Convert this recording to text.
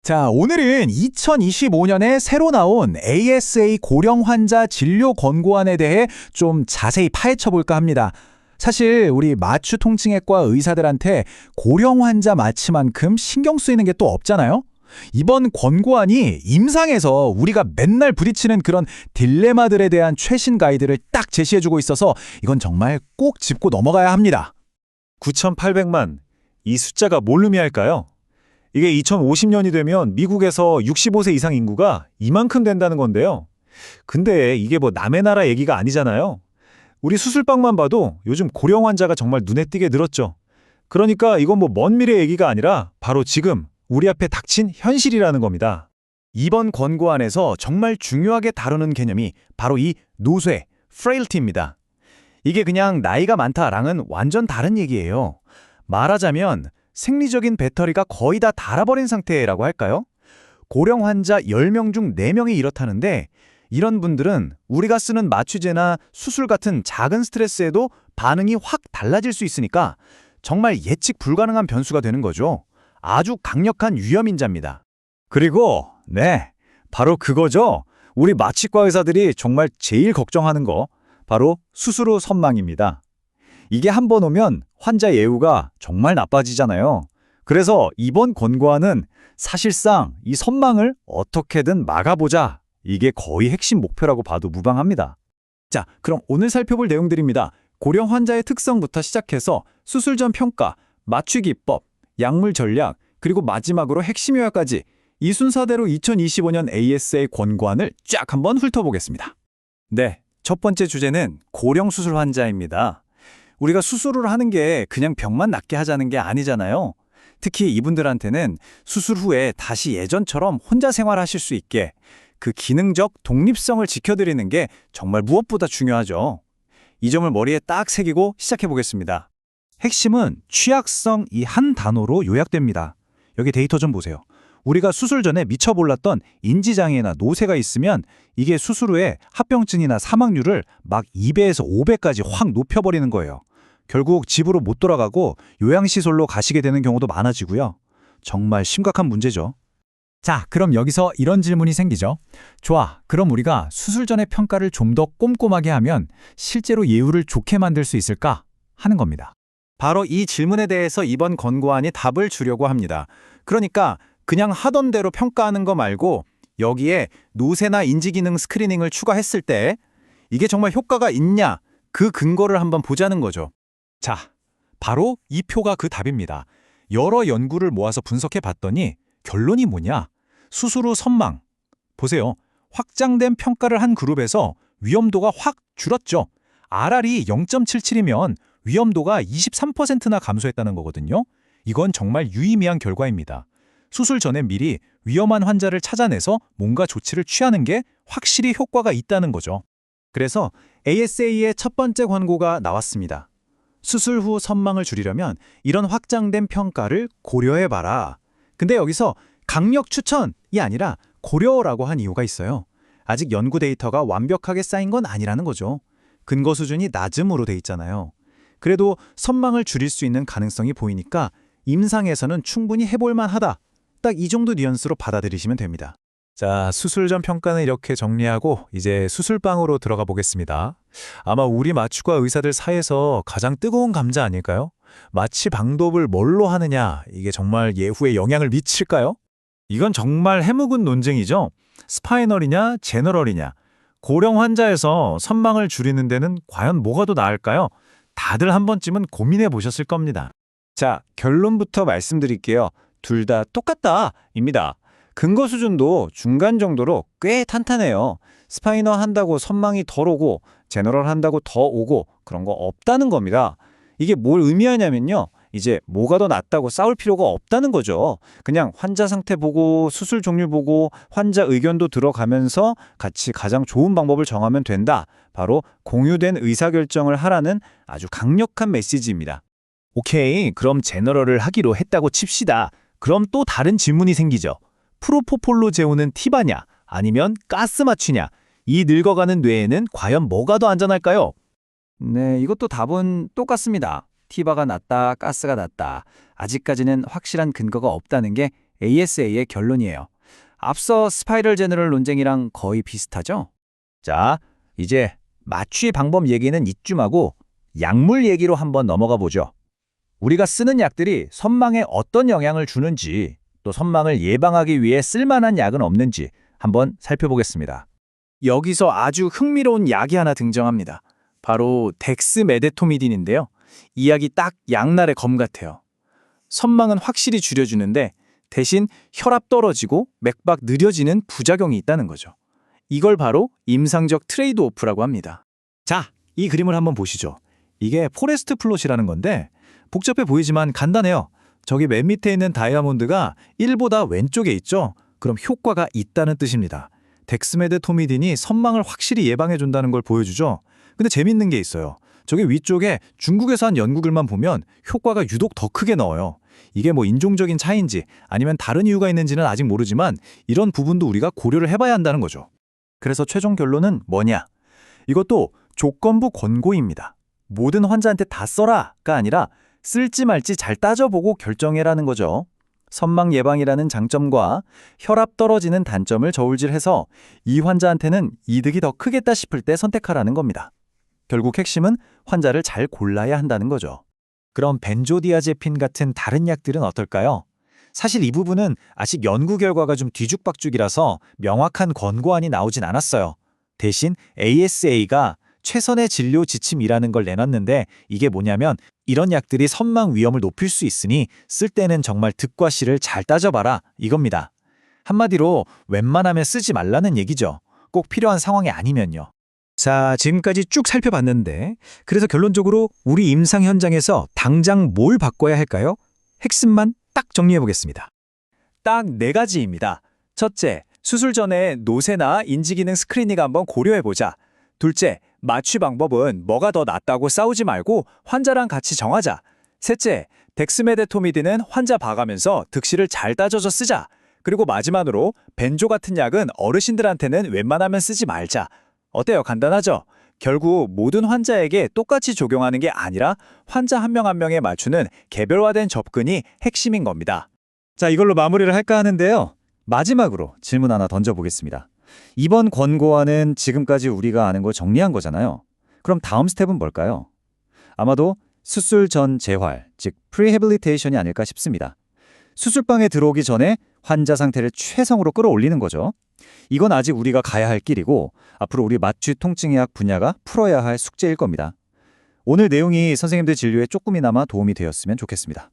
자, 오늘은 2025년에 새로 나온 ASA 고령 환자 진료 권고안에 대해 좀 자세히 파헤쳐 볼까 합니다. 사실 우리 마취 통증외과 의사들한테 고령 환자 마취만큼 신경 쓰이는 게 또 없잖아요. 이번 권고안이 임상에서 우리가 맨날 부딪히는 그런 딜레마들에 대한 최신 가이드를 딱 제시해주고 있어서 이건 정말 꼭 짚고 넘어가야 합니다. 9,800만. 이 숫자가 뭘 의미할까요? 이게 2050년이 되면 미국에서 65세 이상 인구가 이만큼 된다는 건데요. 근데 이게 뭐 남의 나라 얘기가 아니잖아요. 우리 수술방만 봐도 요즘 고령 환자가 정말 눈에 띄게 늘었죠. 그러니까 이건 뭐 먼 미래 얘기가 아니라 바로 지금 우리 앞에 닥친 현실이라는 겁니다. 이번 권고안에서 정말 중요하게 다루는 개념이 바로 이 노쇠, frailty입니다. 이게 그냥 나이가 많다랑은 완전 다른 얘기예요. 말하자면 생리적인 배터리가 거의 다 닳아버린 상태라고 할까요? 고령 환자 10명 중 4명이 이렇다는데 이런 분들은 우리가 쓰는 마취제나 수술 같은 작은 스트레스에도 반응이 확 달라질 수 있으니까 정말 예측 불가능한 변수가 되는 거죠. 아주 강력한 위험인자입니다. 그리고 바로 그거죠. 우리 마취과 의사들이 정말 제일 걱정하는 거 바로 수술 후 선망입니다. 이게 한 번 오면 환자 예후가 정말 나빠지잖아요. 그래서 이번 권고안은 사실상 이 선망을 어떻게든 막아보자. 이게 거의 핵심 목표라고 봐도 무방합니다. 자, 그럼 오늘 살펴볼 내용들입니다. 고령 환자의 특성부터 시작해서 수술 전 평가, 마취 기법, 약물 전략, 그리고 마지막으로 핵심 요약까지 이 순서대로 2025년 ASA 권고안을 쫙 한번 훑어보겠습니다. 네, 첫 번째 주제는 고령 수술 환자입니다. 우리가 수술을 하는 게 그냥 병만 낫게 하자는 게 아니잖아요. 특히 이분들한테는 수술 후에 다시 예전처럼 혼자 생활하실 수 있게 그 기능적 독립성을 지켜드리는 게 정말 무엇보다 중요하죠. 이 점을 머리에 딱 새기고 시작해 보겠습니다. 핵심은 취약성 이 한 단어로 요약됩니다. 여기 데이터 좀 보세요. 우리가 수술 전에 미처 몰랐던 인지장애나 노쇠가 있으면 이게 수술 후에 합병증이나 사망률을 막 2배에서 5배까지 확 높여버리는 거예요. 결국 집으로 못 돌아가고 요양시설로 가시게 되는 경우도 많아지고요. 정말 심각한 문제죠. 자, 그럼 여기서 이런 질문이 생기죠. 좋아, 그럼 우리가 수술 전의 평가를 좀 더 꼼꼼하게 하면 실제로 예후를 좋게 만들 수 있을까? 하는 겁니다. 바로 이 질문에 대해서 이번 권고안이 답을 주려고 합니다. 그러니까 그냥 하던 대로 평가하는 거 말고 여기에 노쇠나 인지기능 스크리닝을 추가했을 때 이게 정말 효과가 있냐 그 근거를 한번 보자는 거죠. 자, 바로 이 표가 그 답입니다. 여러 연구를 모아서 분석해 봤더니 결론이 뭐냐? 수술 후 선망. 보세요. 확장된 평가를 한 그룹에서 위험도가 확 줄었죠. RR이 0.77이면 위험도가 23%나 감소했다는 거거든요. 이건 정말 유의미한 결과입니다. 수술 전에 미리 위험한 환자를 찾아내서 뭔가 조치를 취하는 게 확실히 효과가 있다는 거죠. 그래서 ASA의 첫 번째 권고가 나왔습니다. 수술 후 선망을 줄이려면 이런 확장된 평가를 고려해봐라. 근데 여기서 강력 추천이 아니라 고려라고 한 이유가 있어요. 아직 연구 데이터가 완벽하게 쌓인 건 아니라는 거죠. 근거 수준이 낮음으로 돼 있잖아요. 그래도 선망을 줄일 수 있는 가능성이 보이니까 임상에서는 충분히 해볼만 하다. 딱 이 정도 뉘앙스로 받아들이시면 됩니다. 자, 수술 전 평가는 이렇게 정리하고 이제 수술방으로 들어가 보겠습니다. 아마 우리 마취과 의사들 사이에서 가장 뜨거운 감자 아닐까요? 마취 방법을 뭘로 하느냐, 이게 정말 예후에 영향을 미칠까요? 이건 정말 해묵은 논쟁이죠. 스파이널이냐 제너럴이냐. 고령 환자에서 선망을 줄이는 데는 과연 뭐가 더 나을까요? 다들 한 번쯤은 고민해 보셨을 겁니다. 자, 결론부터 말씀드릴게요. 둘 다 똑같다입니다. 근거 수준도 중간 정도로 꽤 탄탄해요. 스파이너 한다고 선망이 덜 오고 제너럴 한다고 더 오고 그런 거 없다는 겁니다. 이게 뭘 의미하냐면요. 이제 뭐가 더 낫다고 싸울 필요가 없다는 거죠. 그냥 환자 상태 보고 수술 종류 보고 환자 의견도 들어가면서 같이 가장 좋은 방법을 정하면 된다. 바로 공유된 의사결정을 하라는 아주 강력한 메시지입니다. 오케이, 그럼 제너럴을 하기로 했다고 칩시다. 그럼 또 다른 질문이 생기죠. 프로포폴로 재우는 티바냐 아니면 가스 마취냐? 이 늙어가는 뇌에는 과연 뭐가 더 안전할까요? 네, 이것도 답은 똑같습니다. 티바가 낫다, 가스가 낫다. 아직까지는 확실한 근거가 없다는 게 ASA의 결론이에요. 앞서 스파이럴 제너럴 논쟁이랑 거의 비슷하죠? 자, 이제 마취 방법 얘기는 이쯤 하고 약물 얘기로 한번 넘어가 보죠. 우리가 쓰는 약들이 선망에 어떤 영향을 주는지, 또 선망을 예방하기 위해 쓸만한 약은 없는지 한번 살펴보겠습니다. 여기서 아주 흥미로운 약이 하나 등장합니다. 바로 덱스메데토미딘인데요. 이 약이 딱 양날의 검 같아요. 선망은 확실히 줄여주는데 대신 혈압 떨어지고 맥박 느려지는 부작용이 있다는 거죠. 이걸 바로 임상적 트레이드 오프라고 합니다. 자, 이 그림을 한번 보시죠. 이게 포레스트 플롯이라는 건데 복잡해 보이지만 간단해요. 저기 맨 밑에 있는 다이아몬드가 1보다 왼쪽에 있죠? 그럼 효과가 있다는 뜻입니다. 덱스메데토미딘이 선망을 확실히 예방해준다는 걸 보여주죠. 근데 재밌는 게 있어요. 저기 위쪽에 중국에서 한 연구글만 보면 효과가 유독 더 크게 나와요. 이게 뭐 인종적인 차이인지 아니면 다른 이유가 있는지는 아직 모르지만 이런 부분도 우리가 고려를 해봐야 한다는 거죠. 그래서 최종 결론은 뭐냐? 이것도 조건부 권고입니다. 모든 환자한테 다 써라가 아니라 쓸지 말지 잘 따져보고 결정해라는 거죠. 선망 예방이라는 장점과 혈압 떨어지는 단점을 저울질해서 이 환자한테는 이득이 더 크겠다 싶을 때 선택하라는 겁니다. 결국 핵심은 환자를 잘 골라야 한다는 거죠. 그럼 벤조디아제핀 같은 다른 약들은 어떨까요? 사실 이 부분은 아직 연구 결과가 좀 뒤죽박죽이라서 명확한 권고안이 나오진 않았어요. 대신 ASA가 최선의 진료 지침이라는 걸 내놨는데 이게 뭐냐면 이런 약들이 선망 위험을 높일 수 있으니 쓸 때는 정말 득과 실을 잘 따져봐라 이겁니다. 한마디로 웬만하면 쓰지 말라는 얘기죠. 꼭 필요한 상황이 아니면요. 자, 지금까지 쭉 살펴봤는데 그래서 결론적으로 우리 임상 현장에서 당장 뭘 바꿔야 할까요? 핵심만 딱 정리해 보겠습니다. 딱 4가지입니다. 첫째, 수술 전에 노세나 인지기능 스크리닝 한번 고려해보자. 둘째, 마취 방법은 뭐가 더 낫다고 싸우지 말고 환자랑 같이 정하자. 셋째, 덱스메데토미딘은 환자 봐가면서 득실을 잘 따져서 쓰자. 그리고 마지막으로 벤조 같은 약은 어르신들한테는 웬만하면 쓰지 말자. 어때요? 간단하죠? 결국 모든 환자에게 똑같이 적용하는 게 아니라 환자 한 명 한 명에 맞추는 개별화된 접근이 핵심인 겁니다. 자, 이걸로 마무리를 할까 하는데요. 마지막으로 질문 하나 던져보겠습니다. 이번 권고안은 지금까지 우리가 아는 걸 정리한 거잖아요. 그럼 다음 스텝은 뭘까요? 아마도 수술 전 재활, 즉 프리해빌리테이션이 아닐까 싶습니다. 수술방에 들어오기 전에 환자 상태를 최상으로 끌어올리는 거죠. 이건 아직 우리가 가야 할 길이고 앞으로 우리 마취 통증의학 분야가 풀어야 할 숙제일 겁니다. 오늘 내용이 선생님들 진료에 조금이나마 도움이 되었으면 좋겠습니다.